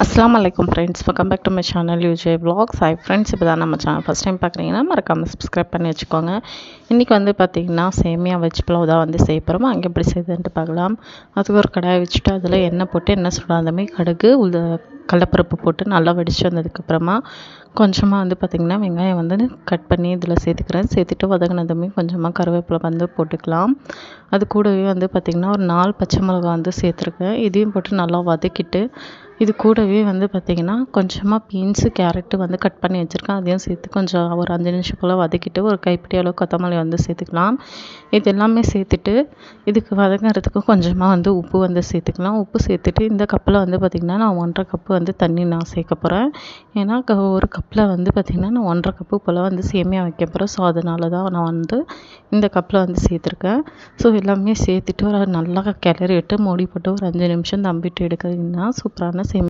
அஸ்ஸலாமு அலைக்கும் friends, welcome back to my channel UJ vlogs. Hi friends, இப்போ தான் நம்ம சேனல் ஃபஸ்ட் டைம் பார்க்குறீங்கன்னா மறக்காமல் சப்ஸ்கிரைப் பண்ணி வச்சுக்கோங்க. இன்றைக்கி வந்து பார்த்திங்கன்னா சேமியா வெஜ் புலாவ் தான் வந்து செய்ய போகிறோம். அங்கே எப்படி செய்யுதுன்ட்டு பார்க்கலாம். அதுக்கு ஒரு கடாயை வச்சுட்டு அதில் எண்ணெய் போட்டு எண்ணெய் சுடாதமே கடுகு கடலப்பருப்பு போட்டு நல்லா வெடிச்சு வந்ததுக்கப்புறமா கொஞ்சமாக வந்து பார்த்திங்கன்னா வெங்காயம் வந்து கட் பண்ணி இதில் சேர்த்துட்டு வதங்கினதுமே கொஞ்சமாக கருவேப்பிலை வந்து போட்டுக்கலாம். அது கூடவே வந்து பார்த்திங்கன்னா ஒரு 4 பச்சை மிளகா வந்து சேர்த்துருக்கேன். இதையும் போட்டு நல்லா வதக்கிட்டு இது கூடவே வந்து பார்த்திங்கன்னா கொஞ்சமாக பீன்ஸு கேரட்டு வந்து கட் பண்ணி வச்சுருக்கேன். அதையும் சேர்த்து கொஞ்சம் ஒரு 5 நிமிஷம் போல் வதக்கிட்டு ஒரு கைப்பிடி அளவு கொத்தமல்லி வந்து சேர்த்துக்கலாம். இது எல்லாமே சேர்த்துட்டு இதுக்கு வதங்கிறதுக்கு கொஞ்சமாக வந்து உப்பு வந்து சேர்த்துக்கலாம். உப்பு சேர்த்துட்டு இந்த கப்பில் வந்து பார்த்திங்கன்னா நான் 1.5 கப்பு வந்து தண்ணி நான் சேர்க்க போகிறேன். ஏன்னா ஒரு கப்பில் வந்து பார்த்திங்கன்னா நான் 1.5 கப்பு போல் வந்து சேமியா வைக்க போகிறேன். ஸோ அதனால தான் நான் வந்து இந்த கப்பில் வந்து சேர்த்துருக்கேன். ஸோ எல்லாமே சேர்த்துட்டு ஒரு நல்லா கிளறி விட்டு மூடி போட்டு ஒரு 5 நிமிஷம் தம்பிட்டு எடுக்கிறீங்கன்னா சூப்பரான